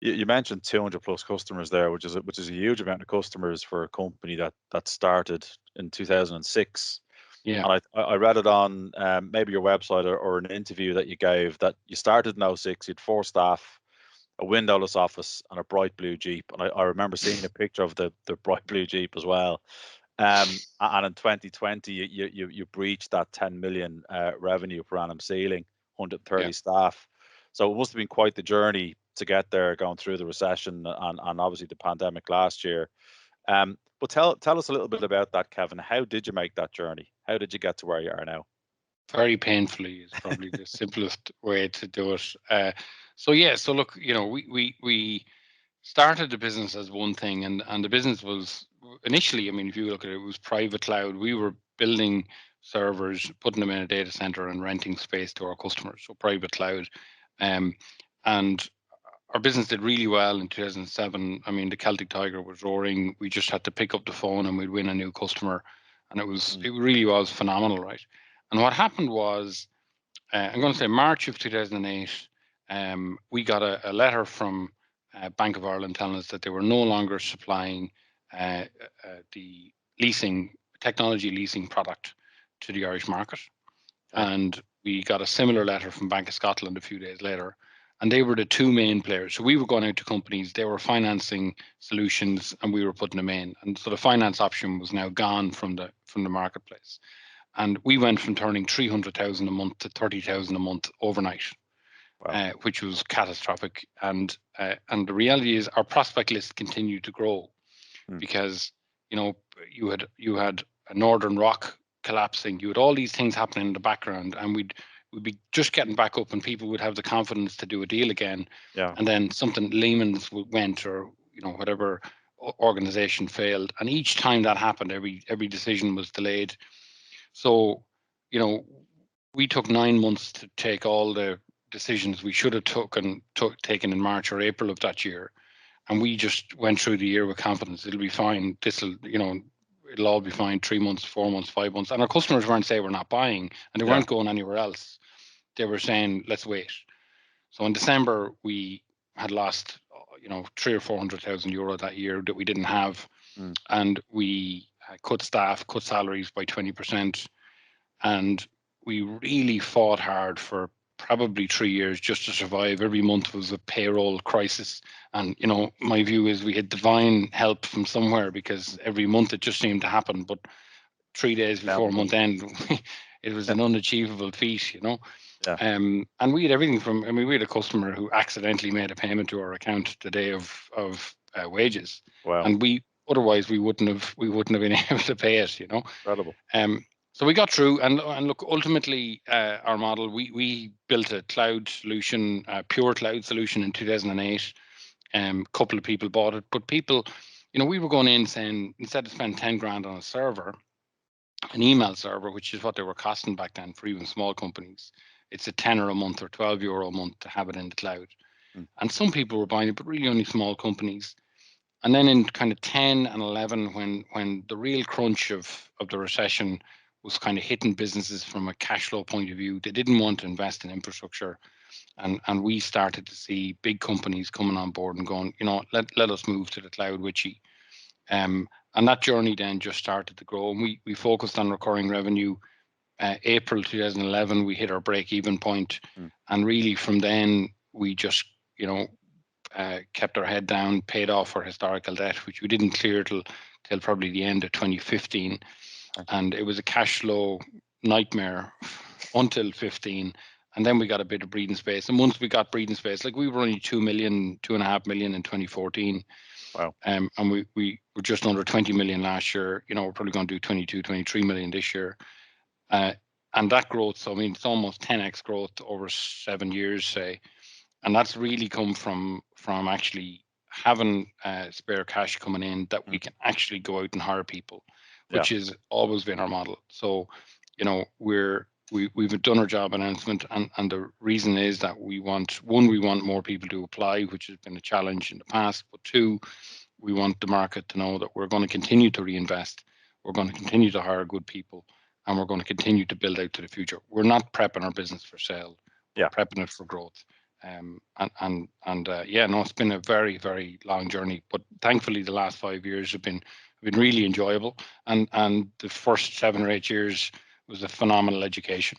You mentioned 200 plus customers there, which is a huge amount of customers for a company that started in 2006. Yeah. And I read it on maybe your website or an interview that you gave, that you started in '06, you had 4 staff, a windowless office, and a bright blue Jeep. And I remember seeing a picture of the bright blue Jeep as well. And in 2020, you breached that 10 million revenue per annum ceiling, 130 Yeah. staff. So it must have been quite the journey to get there, going through the recession and obviously the pandemic last year. But tell us a little bit about that, Kevin. How did you make that journey? How did you get to where you are now? Very painfully is probably the simplest way to do it. So look, we started the business as one thing, and the business was initially, I mean, if you look at it, it was private cloud. We were building servers, putting them in a data center, and renting space to our customers. So private cloud, and our business did really well in 2007. I mean, the Celtic Tiger was roaring. We just had to pick up the phone and we'd win a new customer, and it really was phenomenal, right? And what happened was, I'm going to say March of 2008, we got a letter from Bank of Ireland telling us that they were no longer supplying the technology leasing product to the Irish market. Okay. And we got a similar letter from Bank of Scotland a few days later. And they were the two main players. So we were going out to companies, they were financing solutions, and we were putting them in. And so the finance option was now gone from the marketplace. And we went from turning 300,000 a month to 30,000 a month overnight. Wow. Which was catastrophic. And the reality is our prospect list continued to grow because you had a Northern Rock collapsing, you had all these things happening in the background, and we'd be just getting back up, and people would have the confidence to do a deal again. Yeah. And then something, Lehman's went, or whatever organization failed, and each time that happened, every decision was delayed. So we took 9 months to take all the decisions we should have taken in March or April of that year, and we just went through the year with confidence. It'll be fine. It'll all be fine. 3 months, 4 months, 5 months, and our customers weren't saying we're not buying, and they weren't going anywhere else. They were saying, let's wait. So in December we had lost 300,000 or 400,000 euro that year that we didn't have, and we cut staff, cut salaries by 20%, and we really fought hard for probably 3 years just to survive. Every month was a payroll crisis, and my view is we had divine help from somewhere, because every month it just seemed to happen. But 3 days before month end, it was an unachievable feat. Yeah. And we had everything from, we had a customer who accidentally made a payment to our account the day of wages. Wow. And otherwise we wouldn't have been able to pay it. Incredible. So we got through, and look, ultimately, our model, we built a cloud solution, a pure cloud solution in 2008. A couple of people bought it, but people, we were going in saying, instead of spending 10 grand on a server, an email server, which is what they were costing back then for even small companies, it's a €10 a month or €12 a month to have it in the cloud. And some people were buying it, but really only small companies. And then in kind of 10 and 11, when the real crunch of the recession was kind of hitting businesses from a cash flow point of view, they didn't want to invest in infrastructure. And we started to see big companies coming on board and going, let us move to the cloud, Witchy. And that journey then just started to grow. And we focused on recurring revenue. April 2011, we hit our break-even point. And really from then, we just, kept our head down, paid off our historical debt, which we didn't clear till probably the end of 2015. And it was a cash flow nightmare until 15. And then we got a bit of breathing space. And once we got breathing space, like we were only 2.5 million in 2014. Wow. And we were just under 20 million last year. We're probably going to do 22, 23 million this year. And that growth, so it's almost 10x growth over 7 years, say. And that's really come from actually having spare cash coming in that we can actually go out and hire people, which has always been our model. So, we've done our job announcement, and the reason is that we want more people to apply, which has been a challenge in the past. But 2, we want the market to know that we're going to continue to reinvest, we're going to continue to hire good people, and we're going to continue to build out to the future. We're not prepping our business for sale. We're prepping it for growth. Yeah, no, it's been a very, very long journey, but thankfully the last 5 years have been really enjoyable, and the first 7 or 8 years was a phenomenal education.